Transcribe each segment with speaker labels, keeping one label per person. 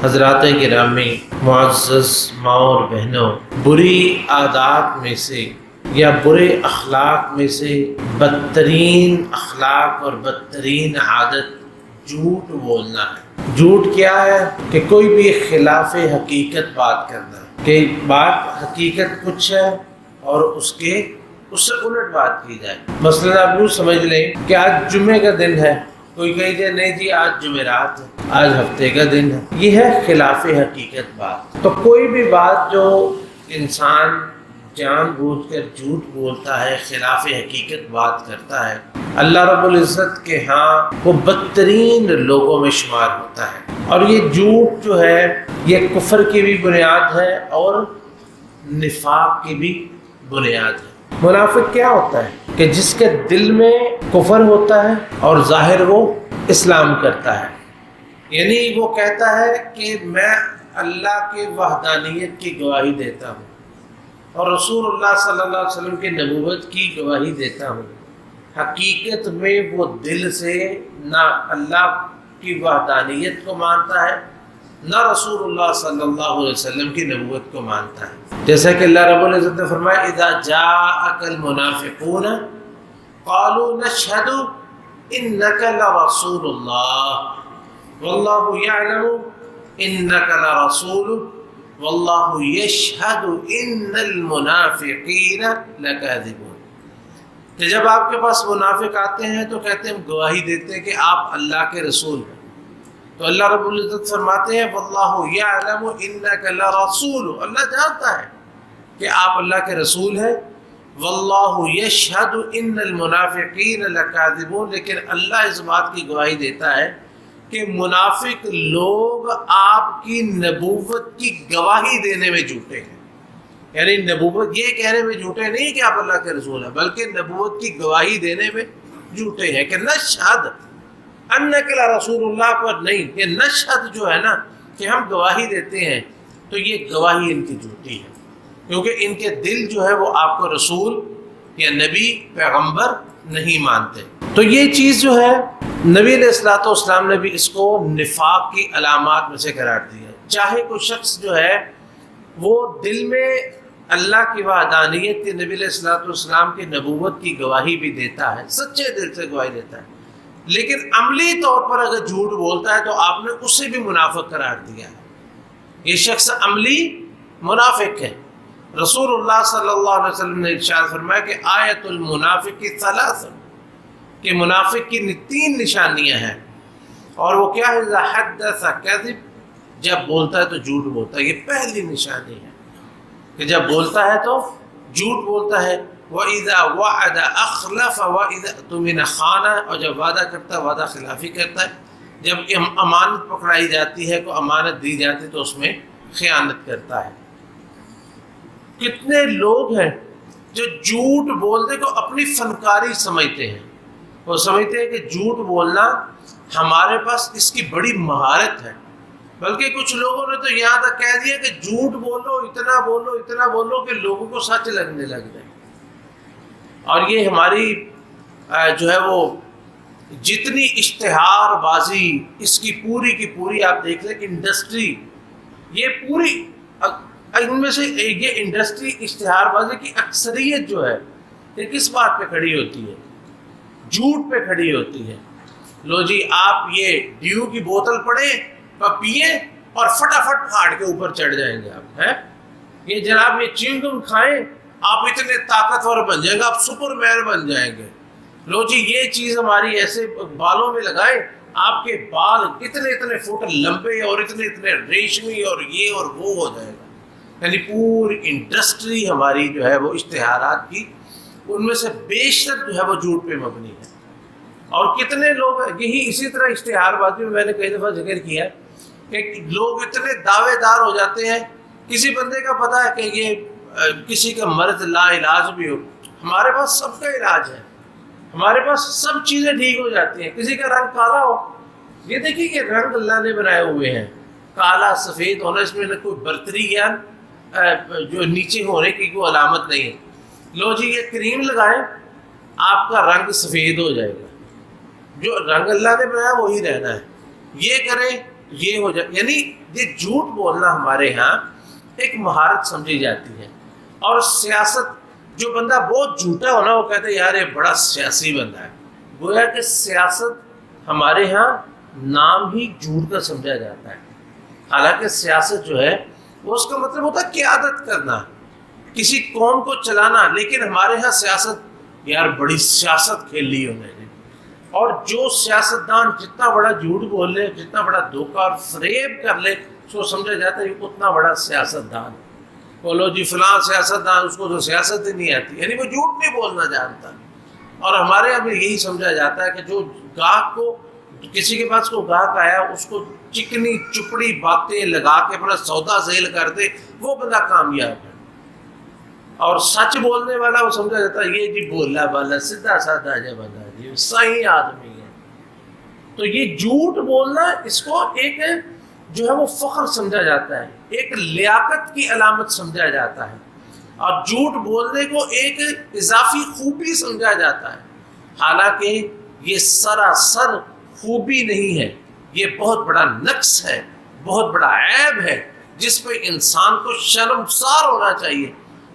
Speaker 1: حضرات گرامی، معزز ماں اور بہنوں، بری عادات میں سے یا برے اخلاق میں سے بدترین اخلاق اور بدترین عادت جھوٹ بولنا ہے۔ جھوٹ کیا ہے؟ کہ کوئی بھی خلاف حقیقت بات کرنا، کہ بات حقیقت کچھ ہے اور اس سے الٹ بات کی جائے۔ مثلا آپ یوں سمجھ لیں کہ آج جمعے کا دن ہے، کوئی کہے کہ نہیں جی آج جمعرات ہے، آج ہفتے کا دن ہے، یہ ہے خلاف حقیقت بات۔ تو کوئی بھی بات جو انسان جان بوجھ کر جھوٹ بولتا ہے، خلاف حقیقت بات کرتا ہے، اللہ رب العزت کے ہاں وہ بدترین لوگوں میں شمار ہوتا ہے۔ اور یہ جھوٹ جو ہے یہ کفر کی بھی بنیاد ہے اور نفاق کی بھی بنیاد ہے۔ منافق کیا ہوتا ہے؟ کہ جس کے دل میں کفر ہوتا ہے اور ظاہر وہ اسلام کرتا ہے، یعنی وہ کہتا ہے کہ میں اللہ کے وحدانیت کی گواہی دیتا ہوں اور رسول اللہ صلی اللہ علیہ وسلم کی نبوت کی گواہی دیتا ہوں، حقیقت میں وہ دل سے نہ اللہ کی وحدانیت کو مانتا ہے نہ رسول اللہ صلی اللہ علیہ وسلم کی نبوت کو مانتا ہے۔ جیسا کہ اللہ رب العزت نے فرمایا اذا جاءک المنافقون قالوا نشهد انک لرسول اللہ واللہ یعلم انک لرسول واللہ یشہد ان المنافقین لکاذبون۔ کہ جب آپ کے پاس منافق آتے ہیں تو کہتے ہیں ہم گواہی دیتے ہیں کہ آپ اللہ کے رسول ہیں، تو اللہ رب العزت فرماتے ہیں واللہ یعلم انک لرسول، اللہ جانتا ہے کہ آپ اللہ کے رسول ہیں، واللہ یشہد ان المنافقین لکاذبون، لیکن اللہ اس بات کی گواہی دیتا ہے کہ منافق لوگ آپ کی نبوت کی گواہی دینے میں جھوٹے ہیں۔ یعنی نبوت یہ کہنے میں جھوٹے نہیں کہ آپ اللہ کے رسول ہیں، بلکہ نبوت کی گواہی دینے میں جھوٹے ہیں کہ نشہد انک لرسول اللہ پر نہیں، یہ نشہد جو ہے نا کہ ہم گواہی دیتے ہیں، تو یہ گواہی ان کی جھوٹی ہے، کیونکہ ان کے دل جو ہے وہ آپ کو رسول یا نبی پیغمبر نہیں مانتے۔ تو یہ چیز جو ہے نبی علیہ الصلوۃ والسلام نے بھی اس کو نفاق کی علامات میں سے قرار دیا۔ چاہے کوئی شخص جو ہے وہ دل میں اللہ کی وحدانیت کی، نبی علیہ الصلوۃ والسلام کی نبوت کی گواہی بھی دیتا ہے، سچے دل سے گواہی دیتا ہے، لیکن عملی طور پر اگر جھوٹ بولتا ہے تو آپ نے اسے بھی منافق قرار دیا ہے۔ یہ شخص عملی منافق ہے۔ رسول اللہ صلی اللہ علیہ وسلم نے ارشاد فرمایا کہ آیت المنافق ثلاث، کہ منافق کی 3 نشانیاں ہیں، اور وہ کیا ہے؟ اذا حدث کذب، جب بولتا ہے تو جھوٹ بولتا ہے، یہ پہلی نشانی ہے کہ جب بولتا ہے تو جھوٹ بولتا ہے۔ وَإِذَا وَعَدَ أَخْلَفَ وَإِذَا اؤْتُمِنَ خَانَ، اور جب وعدہ کرتا ہے وعدہ خلافی کرتا ہے، جب امانت پکڑائی جاتی ہے، کوئی امانت دی جاتی ہے تو اس میں خیانت کرتا ہے۔ کتنے لوگ ہیں جو جھوٹ بولنے کو اپنی فنکاری سمجھتے ہیں، وہ سمجھتے ہیں کہ جھوٹ بولنا ہمارے پاس اس کی بڑی مہارت ہے، بلکہ کچھ لوگوں نے تو یہاں تک کہہ دیا کہ جھوٹ بولو، اتنا بولو اتنا بولو کہ لوگوں کو سچ لگنے لگ جائے۔ اور یہ ہماری جو ہے وہ جتنی اشتہار بازی اس کی پوری کی پوری آپ دیکھ لیں انڈسٹری، یہ پوری ان میں سے یہ انڈسٹری اشتہار بازی کی اکثریت جو ہے یہ کس بات پہ کھڑی ہوتی ہے؟ جھوٹ پہ کھڑی ہوتی ہے۔ لو جی آپ یہ ڈیو کی بوتل پڑیں پئیں اور فٹافٹ پھاڑ کے اوپر چڑھ جائیں گے آپ، ہیں یہ جناب یہ چیونگم کھائیں آپ اتنے طاقتور بن جائیں گے، آپ سپر مین بن جائیں گے۔ لو جی یہ چیز ہماری ایسے بالوں میں لگائیں، آپ کے بال اتنے فٹ لمبے اور اتنے ریشمی اور یہ اور وہ ہو جائے گا۔ یعنی پوری انڈسٹری ہماری جو ہے وہ اشتہارات کی، ان میں سے بیشتر جو ہے وہ جھوٹ پہ مبنی ہے۔ اور کتنے لوگ یہی اسی طرح اشتہار بازی میں نے کئی دفعہ ذکر کیا کہ لوگ اتنے دعوے دار ہو جاتے ہیں، کسی بندے کا پتہ ہے کہ یہ کسی کا مرض لا علاج بھی ہو، ہمارے پاس سب کا علاج ہے، ہمارے پاس سب چیزیں ٹھیک ہو جاتی ہیں۔ کسی کا رنگ کالا ہو، یہ دیکھیے کہ رنگ اللہ نے بنائے ہوئے ہیں، کالا سفید ہونا اس میں نہ کوئی برتری یا جو نیچے ہونے کی کوئی علامت نہیں ہے۔ لو جی یہ کریم لگائیں آپ کا رنگ سفید ہو جائے گا، جو رنگ اللہ نے بنایا وہی رہنا ہے۔ یہ کریں یہ ہو جائے، یعنی یہ جھوٹ بولنا ہمارے ہاں ایک مہارت سمجھی جاتی ہے. اور سیاست، جو بندہ بہت جھوٹا ہونا وہ کہتے ہیں یار یہ بڑا سیاسی بندہ ہے. گویا کہ سیاست ہمارے ہاں نام ہی جھوٹ کا سمجھا جاتا ہے. حالانکہ سیاست جو ہے وہ اس کا مطلب ہوتا ہے قیادت کرنا، کسی قوم کو چلانا. لیکن ہمارے ہاں سیاست، یار بڑی سیاست کھیل لی انہوں نے. اور جو سیاستدان جتنا بڑا جھوٹ بول لے، جتنا بڑا دھوکہ اور فریب کر لے، سو سمجھا جاتا ہے کہ اتنا بڑا سیاستدان. بولو جی فلاں سیاستدان، اس کو تو سیاست ہی نہیں آتی، یعنی وہ جھوٹ نہیں بولنا جانتا. اور ہمارے یہاں بھی یہی سمجھا جاتا ہے کہ جو گاہک کو، کسی کے پاس کو گاہک آیا اس کو چکنی چپڑی باتیں لگا کے اپنا سودا سیل کر دے، وہ بندہ کامیاب ہے. اور سچ بولنے والا وہ سمجھا جاتا ہے یہ جی بولا بالا سیدھا سادہ ہے بندہ، جی صحیح آدمی ہے. تو یہ جھوٹ بولنا، اس کو ایک جو ہے وہ فخر سمجھا جاتا ہے، ایک لیاقت کی علامت سمجھا جاتا ہے. اور جھوٹ بولنے کو ایک اضافی خوبی سمجھا جاتا ہے. حالانکہ یہ سراسر خوبی نہیں ہے، یہ بہت بڑا نقص ہے، بہت بڑا عیب ہے جس پہ انسان کو شرمسار ہونا چاہیے.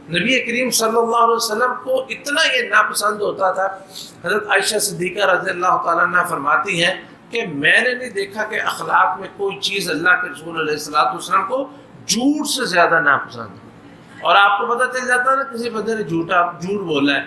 Speaker 1: نبی کریم صلی اللہ علیہ وسلم کو اتنا یہ ناپسند ہوتا تھا. حضرت عائشہ صدیقہ رضی اللہ تعالیٰ عنہ فرماتی ہیں کہ میں نے نہیں دیکھا کہ اخلاق میں کوئی چیز اللہ کے رسول علیہ السلام کو جھوٹ سے زیادہ ناپسند ہے. اور آپ کو پتہ چل جاتا ہے نا کسی بندے نے جھوٹ بولا ہے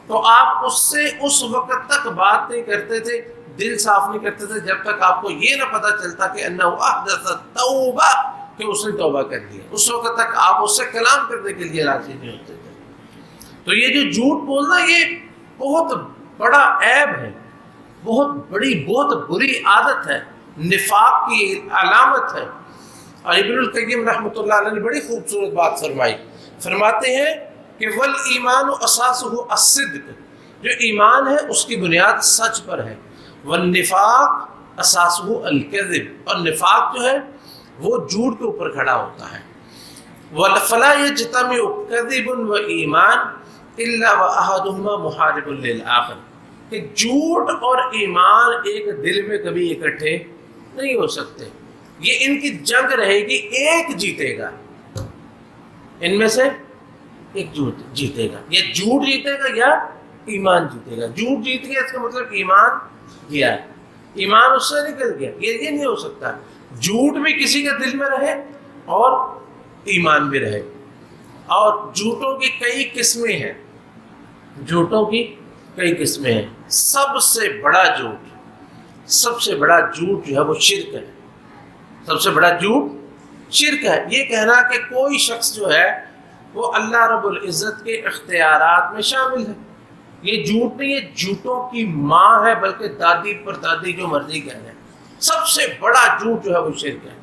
Speaker 1: تو آپ اس سے اس وقت تک بات نہیں کرتے تھے، دل صاف نہیں کرتے تھے جب تک آپ کو یہ نہ پتہ چلتا کہ انہ احدث توبہ، کہ اس نے توبہ کر لیا. اس وقت تک آپ اس سے کلام کرنے کے لیے راضی نہیں ہوتے تھے. تو یہ جو جھوٹ بولنا یہ بہت بڑا عیب ہے، بہت بری عادت ہے، نفاق کی علامت ہے. اور ابن القیم رحمۃ اللہ علیہ نے بڑی خوبصورت بات فرمائی. فرماتے ہیں کہ والایمان اساسہ الصدق، جو ایمان ہے اس کی بنیاد سچ پر ہے. والنفاق اساسہ الکذب، اور نفاق جو ہے وہ جھوٹ کے اوپر کھڑا ہوتا ہے. فلا یجتمع کذب و ایمان الا واحدہما محارب للآخر، کہ جھوٹ اور ایمان ایک دل میں کبھی اکٹھے نہیں ہو سکتے. یہ ان کی جنگ رہے گی، ایک جیتے گا، ان میں سے ایک جھوٹ جیتے گا. یہ جھوٹ جیتے گا یا ایمان جیتے گا. جھوٹ جیت گیا اس کا مطلب ایمان گیا ہے، ایمان اس سے نکل گیا. یہ نہیں ہو سکتا. جھوٹ بھی کسی کے دل میں رہے اور ایمان بھی رہے. اور جھوٹوں کی کئی قسمیں ہیں، جھوٹوں کی کئی قسمیں ہیں. سب سے بڑا جھوٹ جو ہے وہ شرک ہے. سب سے بڑا جھوٹ شرک ہے. یہ کہنا کہ کوئی شخص جو ہے وہ اللہ رب العزت کے اختیارات میں شامل ہے، یہ جھوٹ نہیں، یہ جھوٹوں کی ماں ہے، بلکہ دادی پر دادی جو مرضی کہہ رہے ہیں. سب سے بڑا جھوٹ جو ہے وہ شرک ہے.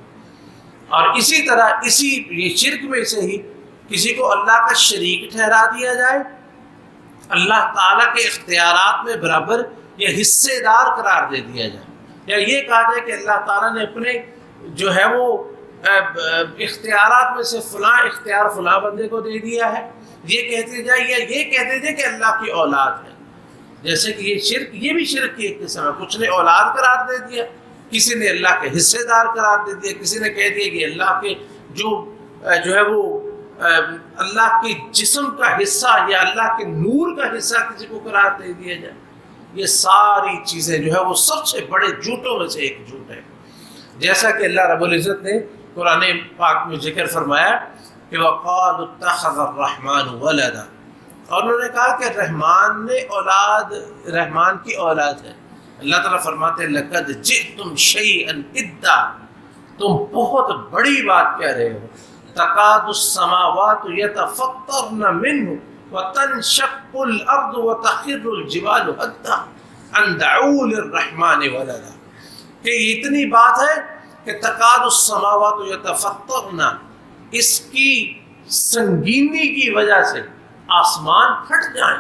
Speaker 1: اور اسی طرح یہ شرک میں سے ہی کسی کو اللہ کا شریک ٹھہرا دیا جائے، اللہ تعالیٰ کے اختیارات میں برابر یا حصے دار قرار دے دیا جائے، یا یہ کہا جائے کہ اللہ تعالیٰ نے اپنے جو ہے وہ اختیارات میں سے فلاں اختیار فلاں بندے کو دے دیا ہے، یہ کہتے جائے، یا یہ کہتے جائے کہ اللہ کی اولاد ہے. جیسے کہ یہ شرک، یہ بھی شرک کی ایک قسم ہے. کچھ نے اولاد قرار دے دیا، کسی نے اللہ کے حصے دار قرار دے دیا، کسی نے کہہ دیا کہ اللہ کے جو ہے وہ اللہ کے جسم کا حصہ یا اللہ کے نور کا حصہ کسی کو قرار دے دیا جائے. یہ ساری چیزیں جو ہے وہ سب سے بڑے جھوٹوں میں سے ایک جھوٹ ہے. جیسا کہ اللہ رب العزت نے قرآن پاک میں ذکر فرمایا کہ وَقَالُوا اتَّخَذَ الرَّحْمَنُ وَلَدًا، اور انہوں نے کہا کہ رحمان نے اولاد، رحمان کی اولاد ہے. اللہ تعالیٰ فرماتے ہیں لَقَدْ جِئْتُمْ شَيْئًا إِدًّا، تم بہت بڑی بات کہہ رہے ہو. تَكَادُ السَّمَاوَاتُ يَتَفَطَّرْنَ مِنْهُ وَتَنشَقُّ الْأَرْضُ وَتَخِرُّ الْجِبَالُ هَدًّا أَن دَعُوا لِلرَّحْمَنِ وَلَدًا، کہ اتنی بات ہے کہ تَكَادُ السَّمَاوَاتُ يَتَفَطَّرْنَ، اس کی سنگینی کی وجہ سے آسمان پھٹ جائیں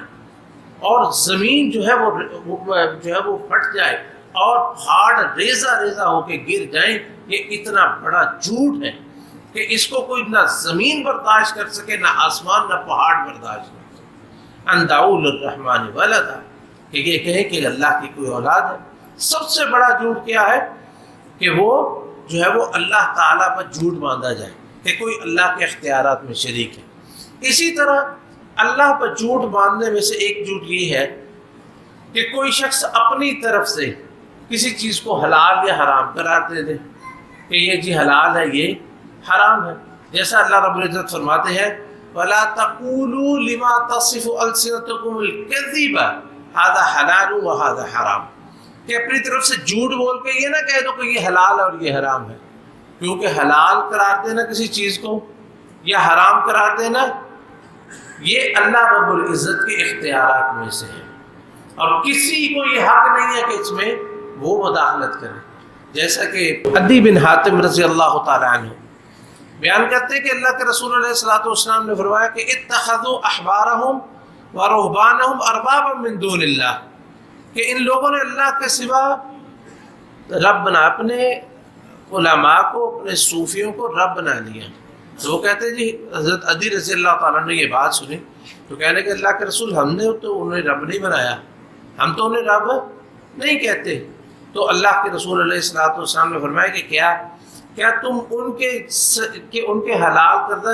Speaker 1: اور زمین جو ہے وہ پھٹ جائے اور پہاڑ ریزہ ریزہ ہو کے گر جائیں. یہ اتنا بڑا جھوٹ ہے کہ اس کو کوئی نہ زمین برداشت کر سکے، نہ آسمان، نہ پہاڑ برداشت کر سکے. ان دعوا للرحمن ولدا، کہ یہ کہیں کہ اللہ کی کوئی اولاد ہے. سب سے بڑا جھوٹ کیا ہے کہ وہ جو ہے وہ اللہ تعالیٰ پر جھوٹ باندھا جائے کہ کوئی اللہ کے اختیارات میں شریک ہے۔ اسی طرح اللہ پر جھوٹ باندھنے میں سے ایک جھوٹ یہ ہے کہ کوئی شخص اپنی طرف سے کسی چیز کو حلال یا حرام قرار دے دے کہ یہ جی حلال ہے، یہ حرام ہے، جیسا اللہ رب العزت فرماتے ہیں وَلَا تَقُولُوا لِمَا تَصِفُ أَلْسِنَتُكُمُ الْكَذِبَ هَذَا حَلَالٌ وَهَذَا حَرَامٌ، کہ اپنی طرف سے جھوٹ بول کے یہ نہ کہہ دو کہ یہ حلال ہے اور یہ حرام ہے، کیونکہ حلال قرار دینا کسی چیز کو یا حرام قرار دینا یہ اللہ رب العزت کے اختیارات میں سے ہے، اور کسی کو یہ حق نہیں ہے کہ اس میں وہ مداخلت کرے۔ جیسا کہ عدی بن حاتم رضی اللہ تعالیٰ عنہ بیان کرتے ہیں کہ اللہ کے رسول علیہ الصلوۃ والسلام نے فرمایا کہ اتخذوا احبارهم ورهبانهم اربابا من دون اللہ، کہ ان لوگوں نے اللہ کے سوا رب بنا، اپنے علماء کو، اپنے صوفیوں کو رب بنا لیا۔ تو وہ کہتے ہیں جی حضرت عدی رضی اللہ تعالیٰ نے یہ بات سنی تو کہنے کہ اللہ کے رسول ہم نے تو انہیں رب نہیں بنایا، ہم تو انہیں رب نہیں کہتے۔ تو اللہ کے رسول علیہ الصلوۃ والسلام نے فرمایا کہ کیا تم ان کے حلال کردہ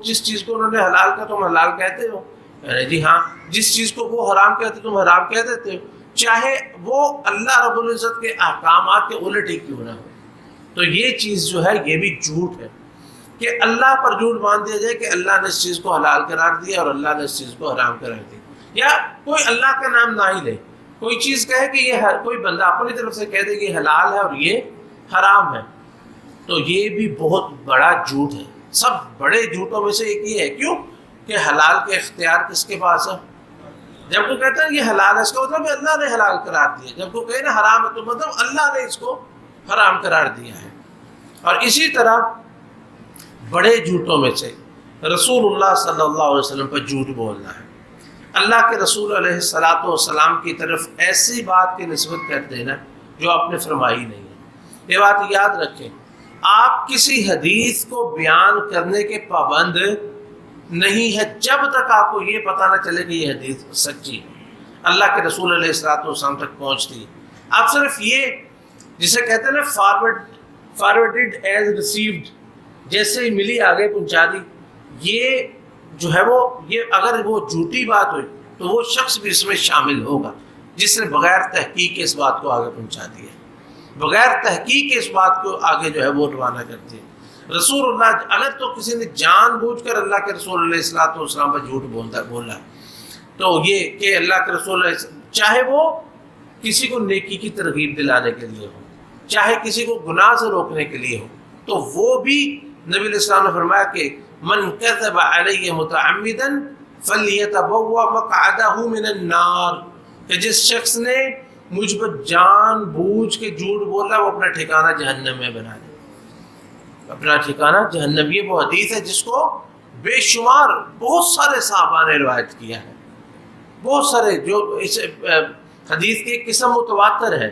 Speaker 1: جس چیز کو انہوں نے حلال کیا تم حلال کہتے ہو؟ جی ہاں، جس چیز کو وہ حرام کہتے تم حرام کہہ دیتے ہو، چاہے وہ اللہ رب العزت کے احکامات کے الٹ ہی کیوں نہ ہو۔ تو یہ چیز جو ہے یہ بھی جھوٹ ہے کہ اللہ پر جھوٹ باندھ دیا جائے کہ اللہ نے اس چیز کو حلال قرار دیا اور اللہ نے اس چیز کو حرام قرار دیا، یا کوئی اللہ کا نام نہ ہی لے، کوئی چیز کہے کہ یہ کوئی بندہ اپنی طرف سے کہہ دے کہ یہ حلال ہے اور یہ حرام ہے، تو یہ بھی بہت بڑا جھوٹ ہے۔ سب بڑے جھوٹوں میں سے ایک یہ ہے، کیوں کہ حلال کے اختیار کس کے پاس ہے؟ جب کوئی کہتا ہے یہ حلال ہے اس کا مطلب اللہ نے حلال قرار دیا، جب کوئی کہے نا حرام ہے تو مطلب اللہ نے اس کو حرام قرار دیا ہے۔ اور اسی طرح بڑے جھوٹوں میں سے رسول اللہ صلی اللہ علیہ وسلم پر جھوٹ بولنا ہے، اللہ کے رسول علیہ الصلوۃ والسلام کی طرف ایسی بات کی نسبت کر دینا جو آپ نے فرمائی نہیں ہے۔ یہ بات یاد رکھیں، آپ کسی حدیث کو بیان کرنے کے پابند نہیں ہے جب تک آپ کو یہ پتہ نہ چلے کہ یہ حدیث سچی ہے، اللہ کے رسول علیہ الصلوۃ والسلام تک پہنچتی ہے۔ آپ صرف یہ جسے کہتے ہیں نا فارورڈڈ ایز ریسیوڈ، جیسے ہی ملی آگے پہنچا دی، یہ جو ہے وہ یہ اگر وہ جھوٹی بات ہوئی تو وہ شخص بھی اس میں شامل ہوگا جس نے بغیر تحقیق اس بات کو آگے پہنچا دیا، بغیر تحقیق اس بات کو آگے جو ہے وہ روانہ کرتے ہیں۔ رسول اللہ اگر تو کسی نے جان بوجھ کر اللہ کے رسول علیہ الصلوۃ والسلام پر جھوٹ بولا تو یہ کہ اللہ کے رسول چاہے وہ کسی کو نیکی کی ترغیب دلانے کے لیے ہو، چاہے کسی کو گناہ سے روکنے کے لیے ہو، تو وہ بھی نبی علیہ السلام نے فرمایا کہ من کذب علی متعمدا فلیتبوأ مقعدہ من النار، کہ جس شخص نے مجھ پر جان بوجھ کے جھوٹ بولا وہ اپنا ٹھکانہ جہنم میں بنا لے، اپنا ٹھکانہ جہنم۔ یہ وہ حدیث ہے جس کو بے شمار بہت سارے صحابہ نے روایت کیا ہے، بہت سارے، جو اس حدیث کی قسم متواتر ہے،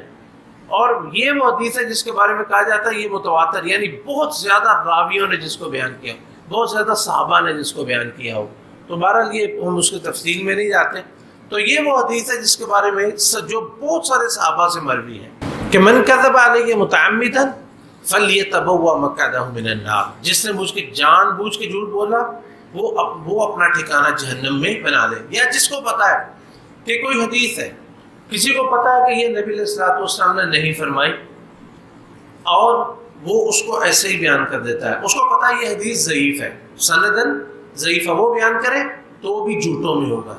Speaker 1: اور یہ وہ حدیث ہے جس کے بارے میں کہا جاتا ہے یہ متواتر، یعنی بہت زیادہ راویوں نے جس کو بیان کیا، بہت زیادہ صحابہ نے جس کو بیان کیا ہو۔ تو بہرحال یہ ہم اس کی تفصیل میں نہیں جاتے، تو یہ وہ حدیث ہے جس کے بارے میں جو بہت سارے صحابہ سے مروی ہے کہ من کذب علی متعمدا فلیتبوأ مقعدہ من النار، جس نے مجھ کے جان بوجھ کے جھوٹ بولا وہ اپنا ٹھکانہ جہنم میں بنا لے۔ یا جس کو پتا ہے کہ کوئی حدیث ہے، کسی کو پتا ہے کہ یہ نبی علیہ الصلوۃ والسلام نے نہیں فرمائی اور وہ اس کو ایسے ہی بیان کر دیتا ہے، اس کو پتا ہے یہ حدیث ضعیف ہے، سندن ضعیف ہے، وہ بیان کرے تو وہ بھی جھوٹوں میں ہوگا،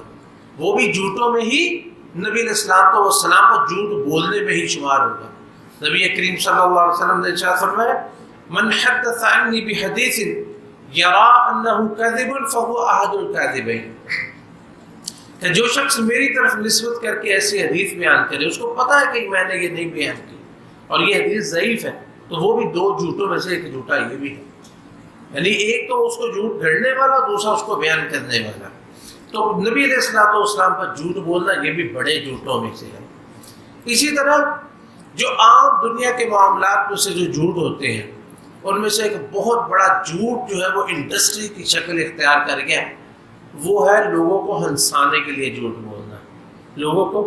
Speaker 1: وہ بھی جھوٹوں میں ہی نبی علیہ الصلوۃ والسلام کو جھوٹ بولنے میں ہی شمار ہوگا۔ نبی کریم صلی اللہ علیہ وسلم نے ارشاد فرمایا من حدث عنی بحدیث یرا انہ کاذب فہو احد الکاذبین، کہ جو شخص میری طرف نسبت کر کے ایسی حدیث بیان کرے، اس کو پتا ہے کہ میں نے یہ نہیں بیان کی اور یہ حدیث ضعیف ہے، تو وہ بھی دو جھوٹوں میں سے ایک جھوٹا یہ بھی ہے، یعنی ایک تو اس کو جھوٹ گھڑنے والا، دوسرا اس کو بیان کرنے والا۔ تو نبی علیہ الصلوۃ والسلام پر جھوٹ بولنا یہ بھی بڑے جھوٹوں میں سے ہے۔ اسی طرح جو عام دنیا کے معاملات میں سے جو جھوٹ ہوتے ہیں ان میں سے ایک بہت بڑا جھوٹ جو ہے وہ انڈسٹری کی شکل اختیار کر گیا، وہ ہے لوگوں کو ہنسانے کے لیے جھوٹ بولنا، لوگوں کو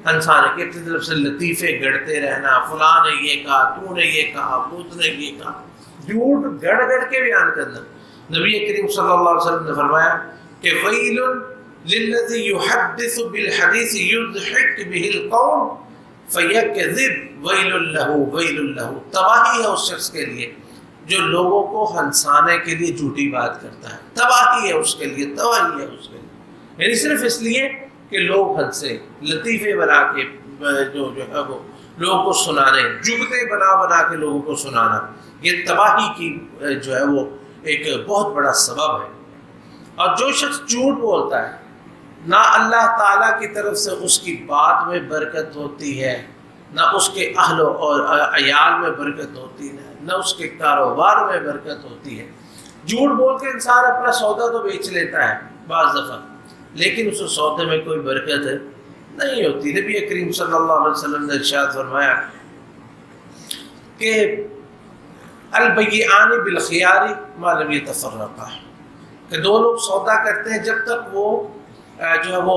Speaker 1: ہنسانے کی، اپنی طرف سے لطیفے گڑتے رہنا، فلاں نے یہ کہا، تو نے یہ کہا، بت نے یہ کہا، جھوٹ گڑ گڑ کے بیان کرنا۔ نبی کریم صلی اللہ علیہ وسلم نے فرمایا کہ ویل للذی یحدث بالحدیث یضحک بہ القوم فیکذب ویل لہ ویل لہ، تباہی ہے اس شخص کے لیے جو لوگوں کو ہنسانے کے لیے جھوٹی بات کرتا ہے، تباہی ہے اس کے لیے، تباہی ہے اس کے لیے، یعنی صرف اس لیے کہ لوگ ہنسے، لطیفے بنا کے جو ہے وہ لوگوں کو سنانے، جگتے بنا بنا کے لوگوں کو سنانا، یہ تباہی کی جو ہے وہ ایک بہت بڑا سبب ہے۔ اور جو شخص جھوٹ بولتا ہے، نہ اللہ تعالیٰ کی طرف سے اس کی بات میں برکت ہوتی ہے، نہ اس کے اہل اور عیال میں برکت ہوتی ہے، نہ اس کے کاروبار میں برکت ہوتی ہے۔ جھوٹ بول کے انسان اپنا سودا تو بیچ لیتا ہے بعض دفعہ، لیکن اس سودے میں کوئی برکت نہیں ہوتی۔ نبی کریم صلی اللہ علیہ وسلم نے ارشاد فرمایا کہ البیعان بالخیار ما لم یتفرقا، کہ دو لوگ سودا کرتے ہیں جب تک وہ جو ہے وہ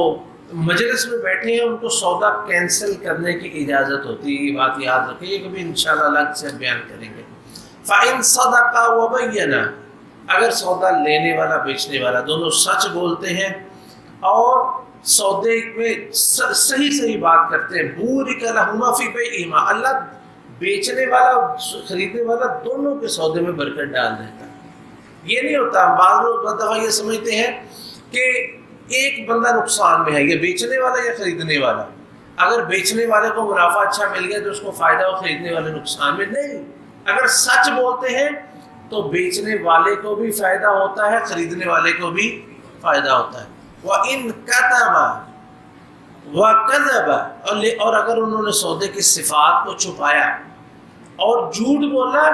Speaker 1: مجلس میں بیٹھے ہیں، ان کو سودا کینسل کرنے کی اجازت ہوتی ہے۔ یہ بات یاد رکھیں، یہ کبھی انشاءاللہ الگ سے بیان کریں گے۔ فَإِن صَدَقَا وَبَيَّنَا، اگر سودا لینے والا بیچنے والا دونوں سچ بولتے ہیں اور سودے میں صحیح بات کرتے ہیں، بُورِكَ لَهُمَا فِي بَيْعِهِمَا، اللہ بیچنے والا خریدنے والا دونوں کے سودے میں برکت ڈال دیتا ہے۔ یہ نہیں ہوتا، بعض لوگ بعض دفعہ یہ سمجھتے ہیں کہ ایک بندہ نقصان میں ہے، یہ بیچنے والا یا خریدنے والا۔ اگر بیچنے والے کو منافع اچھا مل گیا تو اس کو فائدہ ہو، خریدنے والے نقصان میں نہیں۔ اگر سچ بولتے ہیں تو بیچنے والے کو بھی فائدہ ہوتا ہے، خریدنے والے کو بھی فائدہ ہوتا ہے۔ وَإِن كَتَمَ وَكَذَبَ، اور اگر انہوں نے سودے کی صفات کو چھپایا اور جھوٹ بولا،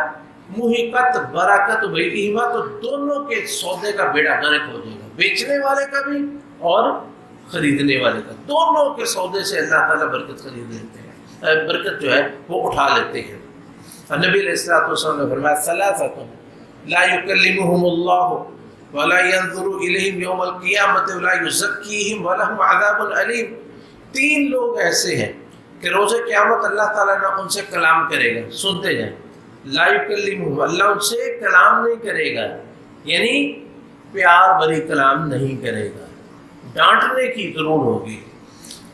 Speaker 1: محقت برکت بیعہما، تو دونوں کے سودے کا بیڑا غرق ہو جائے گا، بیچنے والے کا بھی اور خریدنے والے کا، دونوں کے سودے سے اللہ تعالیٰ برکت خرید لیتے ہیں، برکت جو ہے وہ اٹھا لیتے ہیں۔ نبی علیہ الصلوۃ والسلام نے فرمایا ثلاثۃ لا یکلمہم اللہ ولا ينظر الیہم یوم القیامۃ ولا یزکیہم ولہم عذاب علیم، تین لوگ ایسے ہیں کہ روز قیامت اللہ تعالیٰ نہ ان سے کلام کرے گا، سنتے جائیں، لا یکلمہم، اللہ ان سے کلام نہیں کرے گا، یعنی پیار بھری کلام نہیں کرے گا، ڈانٹنے کی ضرور ہوگی،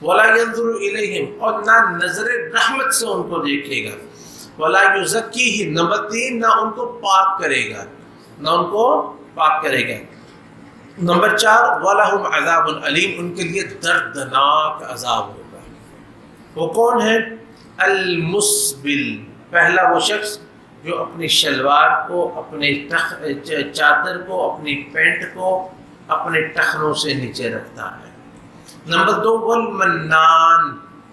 Speaker 1: ولا ينظر الیہم، اور نہ نظر رحمت سے ان کو دیکھے گا، ولا یزکیہم، نمبر 3 نہ ان کو پاک کرے گا، نہ ان کو پاک کرے گا، نمبر 4 وَلَهُمْ عَذَابٌ عَلِيمٌ، ان کے لیے دردناک عذاب ہوگا۔ وہ کون ہے؟ المسبل، پہلا وہ شخص جو اپنی شلوار کو، اپنی چادر کو، اپنی پینٹ کو اپنے ٹخنوں سے نیچے رکھتا ہے۔ نمبر 2 والمنان،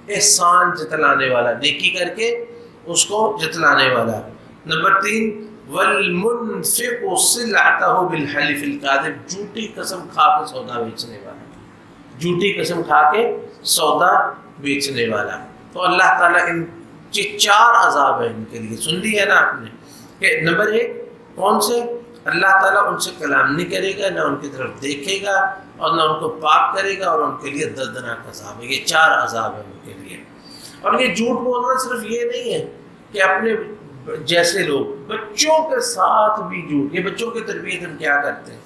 Speaker 1: احسان جتلانے والا، نیکی کر کے اس کو جتلانے والا۔ نمبر 3 والمنفق سلعتہ بالحلف الکاذب، جھوٹی قسم کھا کے سودا بیچنے والا، جھوٹی قسم کھا کے سودا بیچنے والا۔ تو اللہ تعالیٰ ان 4 عذاب ہیں ان کے لیے، سن لی ہے نا آپ نے، کہ نمبر 1 کون سے؟ اللہ تعالیٰ ان سے کلام نہیں کرے گا، نہ ان کی طرف دیکھے گا، اور نہ ان کو پاک کرے گا، اور ان کے لیے دردناک عذاب ہے۔ یہ 4 عذاب ہیں ان کے لیے۔ اور یہ جھوٹ بولنا صرف یہ نہیں ہے کہ اپنے جیسے لوگ، بچوں کے ساتھ بھی جھوٹ، یہ بچوں کی تربیت ہم کیا کرتے ہیں،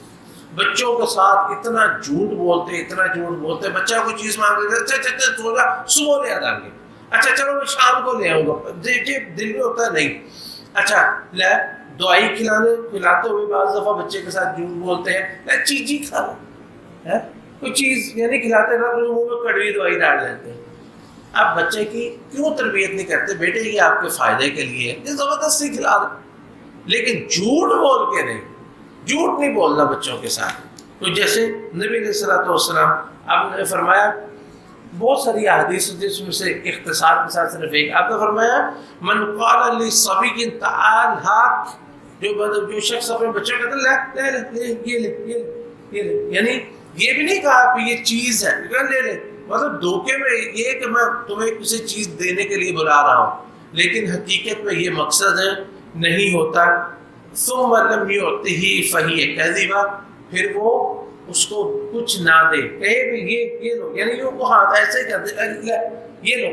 Speaker 1: بچوں کے ساتھ اتنا جھوٹ بولتے، اتنا جھوٹ بولتے، بچہ کوئی چیز مانگ لیتا، اچھا تھوڑا صبح لے آ گے، اچھا چلو میں شام کو لے آؤں گا، دیکھیے دل میں ہوتا ہے نہیں، اچھا لے دوائی کھلاتے ہوئے بعض دفعہ بچے کے ساتھ جھوٹ بولتے ہیں، لے چیزی کھا لو، کوئی چیز یعنی کھلاتے نا تو منہ میں کڑوی دوائی ڈال لیتے ہیں۔ آپ بچے کی کیوں تربیت نہیں کرتے؟ بیٹے یہ آپ کے فائدے کے لیے ہے، زبردستی کھلا دو، لیکن جھوٹ بول کے نہیں، جھوٹ نہیں بولنا بچوں کے ساتھ۔ تو جیسے نبی علیہ الصلوۃ والسلام، آپ نے فرمایا بہت ساری احادیث جس میں سے اختصار کے ساتھ صرف ایک، آپ نے فرمایا من قال لصبی تعال ہاک، جو شخص اپنے بچوں کو کہتا ہے لے یہ لے، یعنی یہ بھی نہیں کہا کہ یہ چیز ہے لے لے، مطلب دھوکے میں یہ کہ میں تمہیں کسی چیز دینے کے لیے بلا رہا ہوں، لیکن حقیقت میں یہ مقصد ہے نہیں ہوتا۔ ثم لم یعطہ فہی کذبہ، پھر وہ اس کو کچھ نہ دے، کہے بھی یہ لو، یعنی وہ ہاتھ ایسے کر دے، یہ لو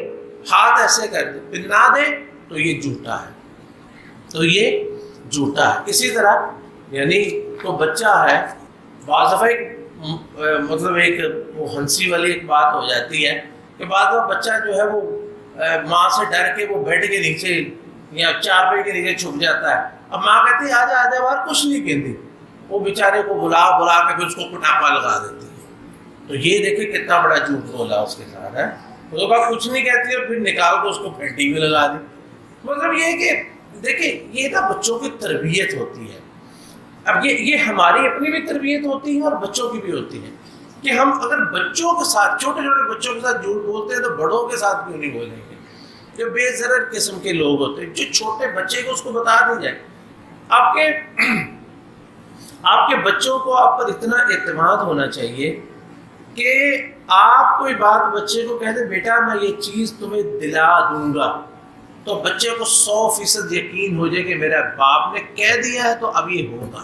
Speaker 1: ہاتھ ایسے کر دے، پھر نہ دے تو یہ جھوٹا ہے، تو یہ جھوٹا ہے۔ اسی طرح یعنی تو بچہ ہے، بعض دفعہ مطلب ایک وہ ہنسی والی ایک بات ہو جاتی ہے کہ بعض دفعہ بچہ جو ہے وہ ماں سے ڈر کے وہ بیڈ کے نیچے یا چارپائی کے نیچے چھپ جاتا ہے، اب ماں کہتی ہے آجا آجا، باہر کچھ نہیں کہتی، وہ بیچارے کو بلا کے پھر اس کو کٹاپا لگا دیتی ہے۔ تو یہ دیکھیں کتنا بڑا جھوٹ بولا اس کے ساتھ ہے، اس کے بعد کچھ نہیں کہتی اور پھر نکال کے اس کو پھینٹی میں لگا دی۔ مطلب یہ کہ دیکھیں یہ نا بچوں کی تربیت ہوتی ہے۔ اب یہ ہماری اپنی بھی تربیت ہوتی ہے اور بچوں کی بھی ہوتی ہے کہ ہم اگر بچوں کے ساتھ، چھوٹے چھوٹے بچوں کے ساتھ جھوٹ بولتے ہیں تو بڑوں کے ساتھ کیوں نہیں بولیں گے؟ جو بے ضرر قسم کے لوگ ہوتے ہیں، جو چھوٹے بچے کو اس کو بتا دی جائے۔ آپ کے بچوں کو آپ پر اتنا اعتماد ہونا چاہیے کہ آپ کوئی بات بچے کو کہہ دیں بیٹا میں یہ چیز تمہیں دلا دوں گا، تو بچے کو 100% یقین ہو جائے کہ میرا باپ نے کہہ دیا ہے تو اب یہ ہوگا۔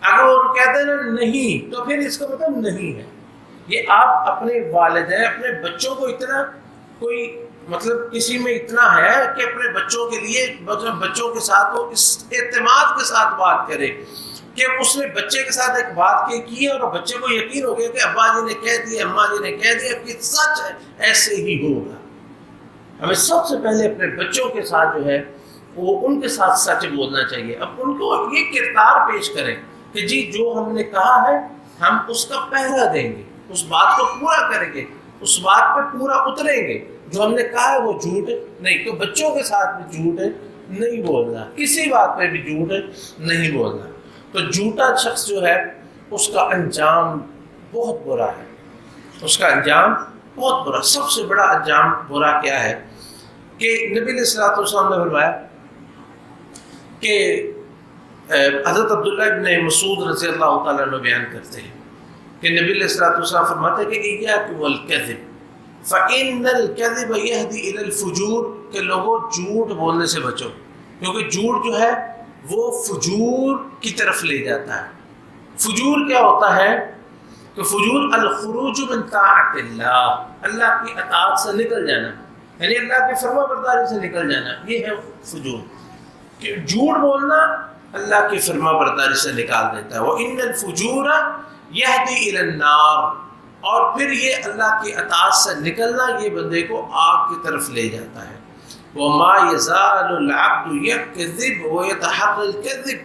Speaker 1: اگر وہ کہتے ہیں نا نہیں تو پھر اس کا مطلب نہیں ہے۔ یہ آپ اپنے والدین اپنے بچوں کو اتنا کوئی مطلب کسی میں اتنا ہے کہ اپنے بچوں کے لیے مطلب بچوں کے ساتھ وہ اس اعتماد کے ساتھ بات کرے کہ اس نے بچے کے ساتھ ایک بات کی ہے اور بچے کو یقین ہو گیا کہ ابا جی نے کہہ دیا، اماں جی نے کہہ دیا کہ سچ ہے، ایسے ہی ہوگا۔ ہمیں سب سے پہلے اپنے بچوں کے ساتھ جو ہے وہ ان کے ساتھ سچ بولنا چاہیے۔ اب ان کو یہ کردار پیش کریں کہ جی جو ہم نے کہا ہے ہم اس کا پہرا دیں گے، اس بات کو پورا کریں گے، اس بات پہ پورا اتریں گے، جو ہم نے کہا ہے وہ جھوٹ نہیں۔ تو بچوں کے ساتھ بھی جھوٹ نہیں بولنا، کسی بات پہ بھی جھوٹ نہیں بولنا۔ تو جھوٹا شخص جو ہے اس کا انجام بہت برا ہے، اس کا انجام بہت برا۔ سب سے بڑا انجام برا کیا ہے کہ نبی علیہ الصلوۃ والسلام نے فرمایا کہ حضرت عبداللہ ابن مسعود رضی اللہ تعالیٰ عنہ بیان کرتے ہیں کہ نبی علیہ الصلوۃ والسلام فرماتے ہیں کہ ایاکم والکذب فإن الکذب یہدی الی الفجور، کہ لوگوں جھوٹ بولنے سے بچو کیونکہ جھوٹ جو ہے وہ فجور کی طرف لے جاتا ہے۔ فجور کیا ہوتا ہے کہ فجور الخروج من طاعت اللہ، اللہ کی اطاعت سے نکل جانا، یعنی اللہ کی فرما برداری سے نکل جانا، یہ ہے فجور۔ کہ جھوٹ بولنا اللہ کی فرما برداری سے نکال دیتا ہے۔ وَإِنَّ الْفُجُورَ يَهْدِي إِلَى النَّارِ، اور پھر یہ اللہ کی اطاعت سے نکلنا یہ بندے کو آگ کی طرف لے جاتا ہے۔ وَمَا يَزَالُ الْعَبْدُ يَكْذِبُ وَيَتَحَرَّى الْكَذِبَ،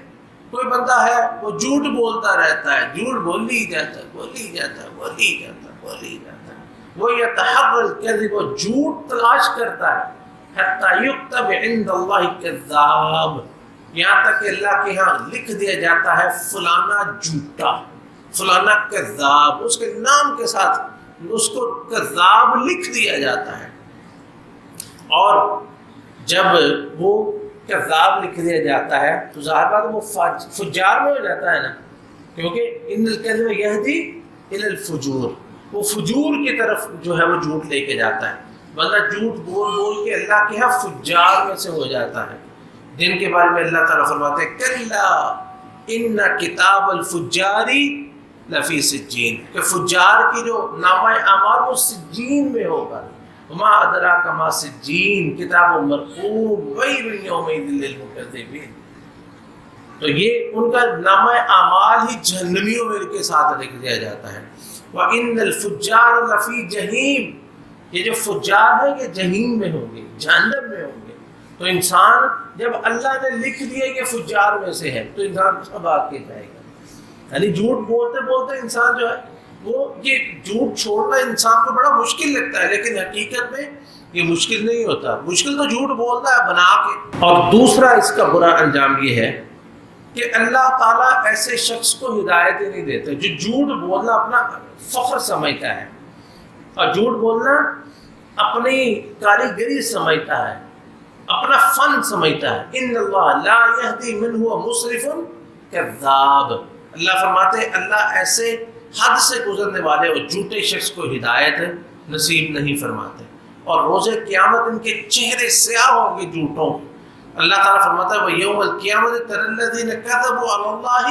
Speaker 1: کوئی بندہ ہے وہ جھوٹ بولتا رہتا ہے، جھوٹ بولی جاتا ہے، بولی جاتا ہے، بولی جاتا ہے، بولی جاتا ہے، وَيَتَحَرَّى الْكَذِبَ، وہ جھوٹ تلاش کرتا ہے، حَتَّى يُكْتَبَ عِندَ اللَّهِ كَذَّابٌ، یہاں تک کہ اللہ کے ہاں لکھ دیا جاتا ہے فلانا جھوٹا، فلانا کذاب، اس کے نام کے ساتھ اس کو کذاب لکھ دیا جاتا ہے۔ اور جب وہ کذاب لکھ دیا جاتا ہے تو ظاہر بات وہ فجار میں ہو جاتا ہے نا، کیونکہ ان الکذب یہدی الی الفجور، وہ فجور کی طرف جو ہے وہ جھوٹ لے کے جاتا ہے۔ بندہ جھوٹ بول بول کے اللہ کے ہاں فجار میں سے ہو جاتا ہے، جن کے بارے میں اللہ تعالیٰ فرماتے ہیں کلا ان کتاب الفجار لفی سجین، کہ فجار کی جو نامہ اعمال وہ سجین میں ہوگا۔ وما ادراک ما سجین کتاب مرقوم ویل یومئذ للمکذبین، تو یہ ان کا نامہ اعمال ہی جہنمیوں میں کے ساتھ لکھ دیا جاتا ہے۔ وان الفجار لفی جہیم، یہ جو فجار ہے یہ جہنم میں ہوں گے، جہنم میں ہوں گے۔ تو انسان جب اللہ نے لکھ دیا کہ فجار میں سے ہے تو انسان کب آگ کے جائے گا؟ یعنی جھوٹ بولتے بولتے انسان جو ہے وہ یہ جھوٹ چھوڑنا انسان کو بڑا مشکل لگتا ہے، لیکن حقیقت میں یہ مشکل نہیں ہوتا، مشکل تو جھوٹ بولتا ہے بنا کے۔ اور دوسرا اس کا برا انجام یہ ہے کہ اللہ تعالیٰ ایسے شخص کو ہدایت ہی نہیں دیتے جو جھوٹ بولنا اپنا فخر سمجھتا ہے اور جھوٹ بولنا اپنی کاریگری سمجھتا ہے، اپنا فن سمجھتا ہے۔ ان اللہ لا یہدی من هو مسرف کذاب، اللہ فرماتے ہیں اللہ ایسے حد سے گزرنے والے اور جھوٹے شخص کو ہدایت نصیب نہیں فرماتے، اور روز قیامت ان کے چہرے سیاہ ہوں گے جھوٹوں۔ اللہ تعالیٰ فرماتا ہے وَيَوْمَ الْقِيَامَةِ تَرَى الَّذِينَ كَذَبُوا عَلَى اللَّهِ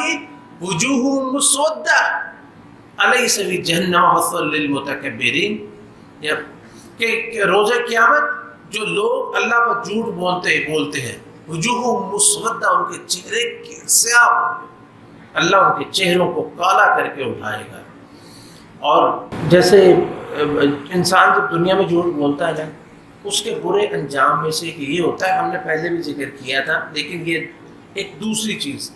Speaker 1: وُجُوهُهُمْ مُسْوَدَّةٌ أَلَيْسَ فِي جَهَنَّمَ مَثْوًى لِلْمُتَكَبِّرِينَ، کہ روز قیامت جو لوگ اللہ پر جھوٹ بولتے ہیں وجوہ مسودہ، ان کے چہرے سیاہ ہوں گے، اللہ ان کے چہروں کو کالا کر کے اٹھائے گا۔ اور جیسے انسان جب دنیا میں جھوٹ بولتا ہے نا، اس کے برے انجام میں سے یہ ہوتا ہے، ہم نے پہلے بھی ذکر کیا تھا، لیکن یہ ایک دوسری چیز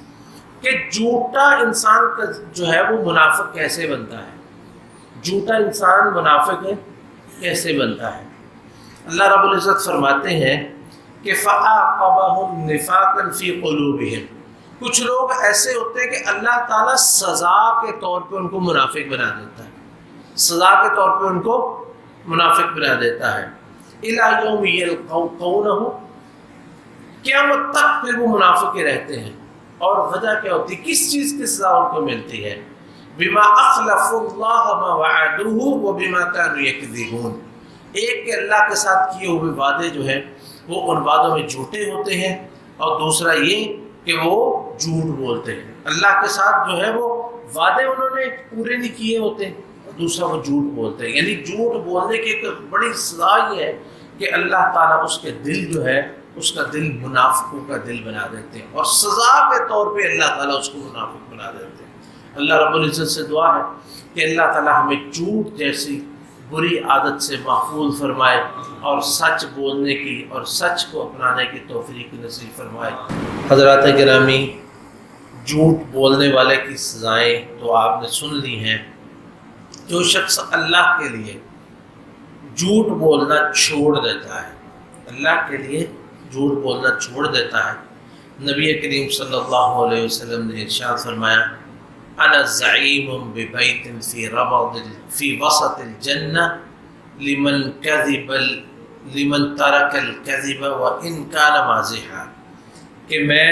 Speaker 1: کہ جھوٹا انسان کا جو ہے وہ منافق کیسے بنتا ہے، جھوٹا انسان منافق ہے کیسے بنتا ہے۔ اللہ رب العزت فرماتے ہیں کہ فَأَعْقَبَهُمْ نِفَاقًا فِي قُلُوبِهِمْ، کچھ لوگ ایسے ہوتے ہیں کہ اللہ تعالیٰ سزا کے طور پہ ان کو منافق بنا دیتا ہے، سزا کے طور پہ ان کو منافق بنا دیتا ہے۔ إِلَى يَوْمِ يَلْقَوْنَهُ، قیامت تک پھر وہ منافق ہی رہتے ہیں۔ اور وجہ کیا ہوتی ہے، کس چیز کی سزا ان کو ملتی ہے؟ بِمَا أَخْلَفُوا اللَّهَ مَا وَعَدُوهُ وَبِمَا كَانُوا يَكْذِبُونَ، ایک کہ اللہ کے ساتھ کیے ہوئے وعدے جو ہیں وہ ان وعدوں میں جھوٹے ہوتے ہیں، اور دوسرا یہ کہ وہ جھوٹ بولتے ہیں۔ اللہ کے ساتھ جو ہے وہ وعدے انہوں نے پورے نہیں کیے ہوتے، اور دوسرا وہ جھوٹ بولتے ہیں۔ یعنی جھوٹ بولنے کی ایک بڑی سزا یہ ہے کہ اللہ تعالیٰ اس کے دل جو ہے اس کا دل منافقوں کا دل بنا دیتے ہیں، اور سزا کے طور پہ اللہ تعالیٰ اس کو منافق بنا دیتے ہیں۔ اللہ رب العزت سے دعا ہے کہ اللہ تعالیٰ ہمیں جھوٹ جیسی بری عادت سے محفوظ فرمائے، اور سچ بولنے کی اور سچ کو اپنانے کی توفیق نصیب فرمائے۔ حضرات گرامی، جھوٹ بولنے والے کی سزائیں تو آپ نے سن لی ہیں۔ جو شخص اللہ کے لیے جھوٹ بولنا چھوڑ دیتا ہے، اللہ کے لیے جھوٹ بولنا چھوڑ دیتا ہے، نبی کریم صلی اللہ علیہ وسلم نے ارشاد فرمایا انا زعیم ببیت فی وسط الجنہ لمن ترک الکذب وان کان مازحا، کہ میں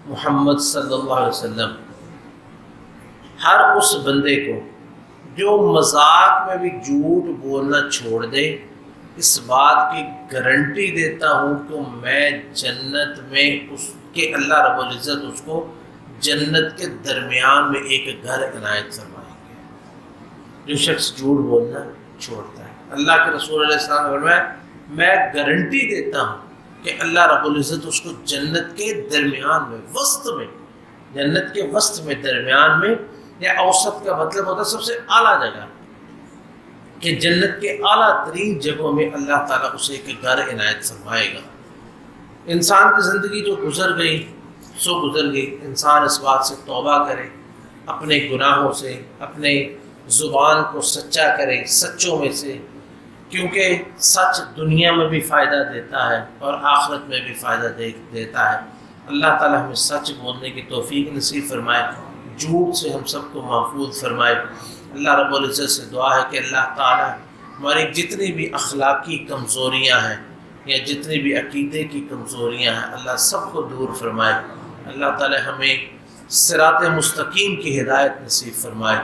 Speaker 1: محمد صلی اللہ علیہ وسلم ہر اس بندے کو جو مذاق میں بھی جھوٹ بولنا چھوڑ دے، اس بات کی گارنٹی دیتا ہوں کہ میں جنت میں اس کے اللہ رب العزت اس کو جنت کے درمیان میں ایک گھر عنایت فرمائیں گے۔ جو شخص جھوٹ بولنا چھوڑتا ہے، اللہ کے رسول علیہ السلام نے فرمایا میں گارنٹی دیتا ہوں کہ اللہ رب العزت اس کو جنت کے درمیان میں، وسط میں، جنت کے وسط میں، درمیان میں، یا اوسط کا مطلب ہوتا ہے سب سے اعلیٰ جگہ، کہ جنت کے اعلیٰ ترین جگہوں میں اللہ تعالیٰ اسے ایک گھر عنایت فرمائے گا۔ انسان کی زندگی جو گزر گئی سو گزر گئی، انسان اس بات سے توبہ کرے، اپنے گناہوں سے، اپنے زبان کو سچا کرے، سچوں میں سے، کیونکہ سچ دنیا میں بھی فائدہ دیتا ہے اور آخرت میں بھی فائدہ دیتا ہے۔ اللہ تعالیٰ ہمیں سچ بولنے کی توفیق نصیب فرمائے، جھوٹ سے ہم سب کو محفوظ فرمائے۔ اللہ رب العزت سے دعا ہے کہ اللہ تعالیٰ ہماری جتنی بھی اخلاقی کمزوریاں ہیں یا جتنی بھی عقیدے کی کمزوریاں ہیں، اللہ سب کو دور فرمائے۔ اللہ تعالیٰ ہمیں صراط مستقیم کی ہدایت نصیب فرمائے۔